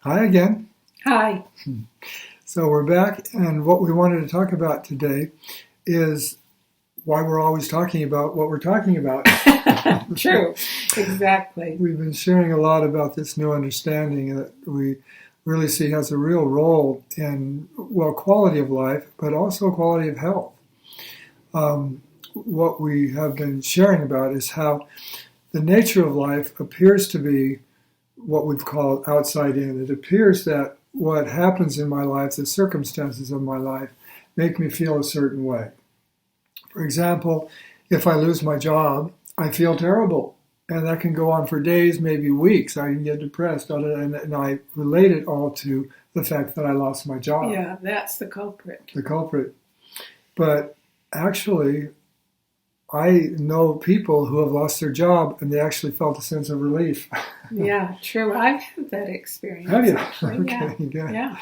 Hi again. Hi. So we're back, and what we wanted to talk about today is why we're always talking about what we're talking about. True, exactly. We've been sharing a lot about this new understanding that we really see has a real role in, well, quality of life, but also quality of health. What we have been sharing about is how the nature of life appears to be what we've called outside in. It appears that what happens in my life, the circumstances of my life, make me feel a certain way. For example, if I lose my job, I feel terrible. And that can go on for days, maybe weeks. I can get depressed. And I relate it all to the fact that I lost my job. Yeah, that's the culprit. The culprit. But actually, I know people who have lost their job and they actually felt a sense of relief. Yeah, true. I've had that experience. Have you? Actually. Okay, good. Yeah.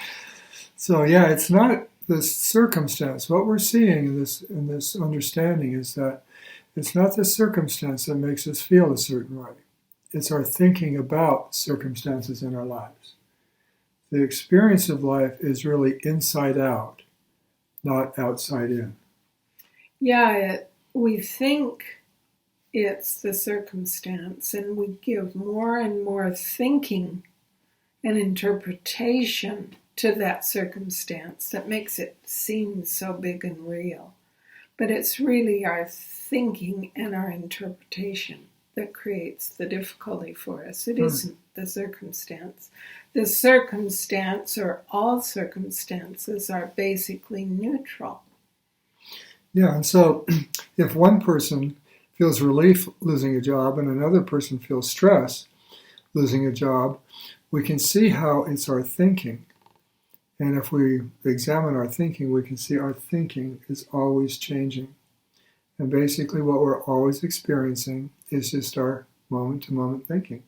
So yeah, it's not the circumstance. What we're seeing in this understanding is that it's not the circumstance that makes us feel a certain way. It's our thinking about circumstances in our lives. The experience of life is really inside out, not outside in. Yeah, we think it's the circumstance, and we give more and more thinking and interpretation to that circumstance that makes it seem so big and real. But it's really our thinking and our interpretation that creates the difficulty for us. It isn't the circumstance. The circumstance, or all circumstances, are basically neutral. Yeah, and so if one person feels relief losing a job and another person feels stress losing a job, we can see how it's our thinking. And if we examine our thinking, we can see our thinking is always changing. And basically what we're always experiencing is just our moment-to-moment thinking.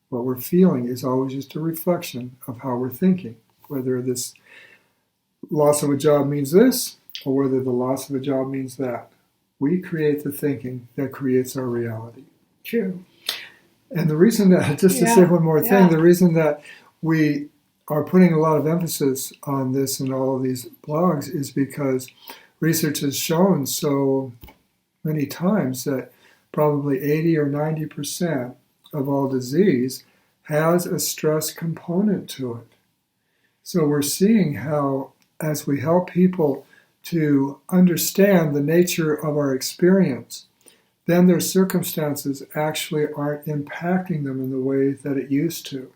What we're feeling is always just a reflection of how we're thinking, whether this loss of a job means this, or whether the loss of a job means that. We create the thinking that creates our reality. True. And the reason that, just to say one more thing, the reason that we are putting a lot of emphasis on this in all of these blogs is because research has shown so many times that probably 80 or 90% of all disease has a stress component to it. So we're seeing how, as we help people to understand the nature of our experience, then their circumstances actually aren't impacting them in the way that it used to.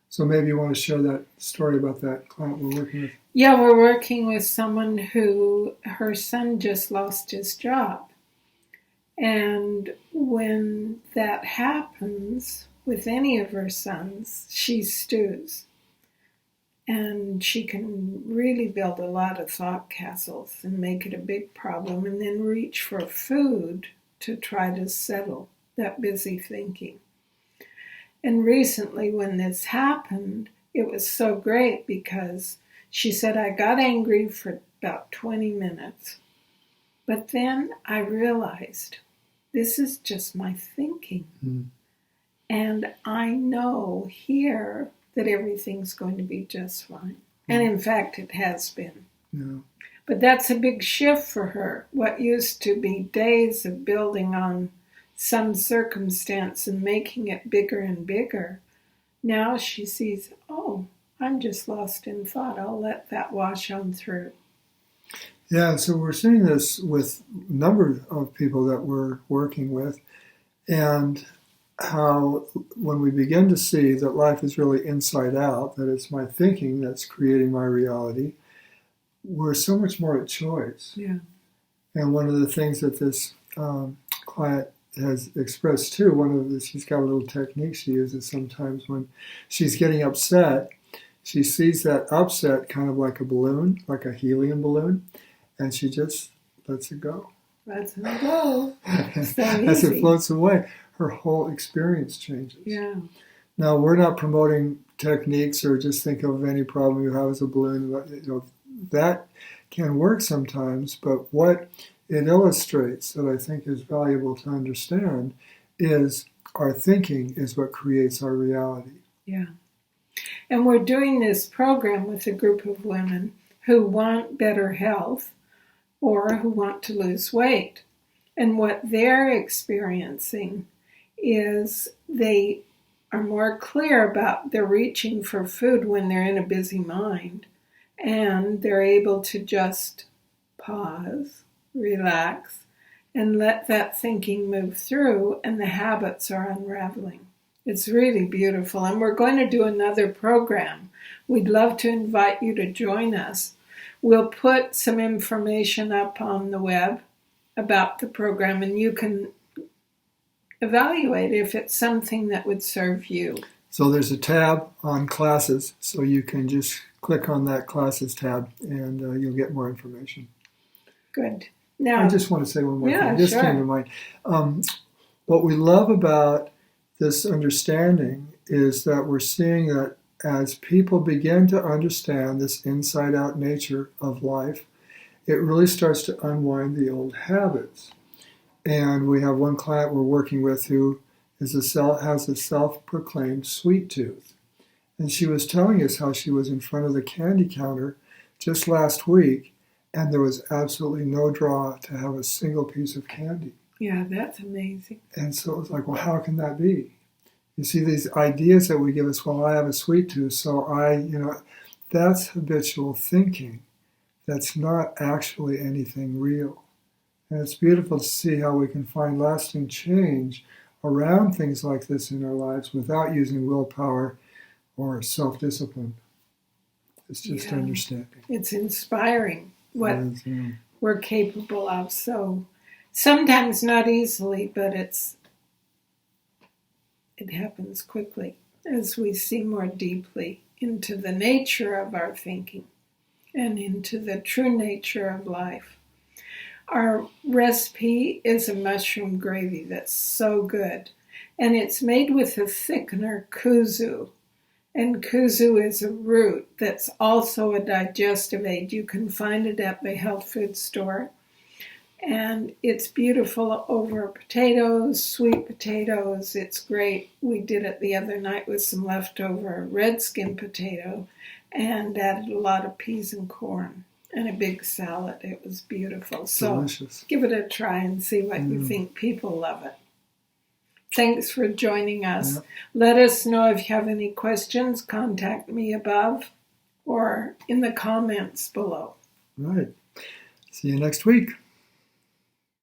So maybe you want to share that story about that client we're working with. Yeah, we're working with someone who, her son just lost his job. And when that happens with any of her sons, she stews. And she can really build a lot of thought castles and make it a big problem, and then reach for food to try to settle that busy thinking. And recently when this happened, it was so great because she said, I got angry for about 20 minutes. But then I realized this is just my thinking. And I know here that everything's going to be just fine. And in fact, it has been. Yeah. But that's a big shift for her. What used to be days of building on some circumstance and making it bigger and bigger, now she sees, oh, I'm just lost in thought. I'll let that wash on through. Yeah, so we're seeing this with a number of people that we're working with, and how when we begin to see that life is really inside out, that it's my thinking that's creating my reality, we're so much more at choice. Yeah. And one of the things that this client has expressed too, she's got a little technique she uses sometimes when she's getting upset. She sees that upset kind of like a balloon, like a helium balloon, and she just lets it go. Lets it go. As it floats away, her whole experience changes. Yeah. Now, we're not promoting techniques or just think of any problem you have as a balloon. That can work sometimes, but what it illustrates that I think is valuable to understand is our thinking is what creates our reality. Yeah. And we're doing this program with a group of women who want better health or who want to lose weight. And what they're experiencing is they are more clear about their reaching for food when they're in a busy mind, and they're able to just pause, relax, and let that thinking move through, and the habits are unraveling. It's really beautiful, and we're going to do another program. We'd love to invite you to join us. We'll put some information up on the web about the program, and you can evaluate if it's something that would serve you. So there's a tab on classes, so you can just click on that classes tab and you'll get more information. Good. Now, I just want to say one more thing. This sure. came to mind. What we love about this understanding is that we're seeing that as people begin to understand this inside-out nature of life, it really starts to unwind the old habits. And we have one client we're working with who has a self-proclaimed sweet tooth. And she was telling us how she was in front of the candy counter just last week, and there was absolutely no draw to have a single piece of candy. Yeah, that's amazing. And so it was like, well, how can that be? You see, these ideas that we give us, well, I have a sweet tooth, so that's habitual thinking. That's not actually anything real. And it's beautiful to see how we can find lasting change around things like this in our lives without using willpower or self-discipline. It's just understanding. It's inspiring what we're capable of. So sometimes not easily, but it happens quickly as we see more deeply into the nature of our thinking and into the true nature of life. Our recipe is a mushroom gravy that's so good. And it's made with the thickener kuzu. And kuzu is a root that's also a digestive aid. You can find it at the health food store. And it's beautiful over potatoes, sweet potatoes. It's great. We did it the other night with some leftover red skin potato and added a lot of peas and corn. And a big salad. It was beautiful. So delicious. Give it a try and see what you think. People love it. Thanks for joining us. Let us know if you have any questions. Contact me above or in the comments below. Right. See you next week.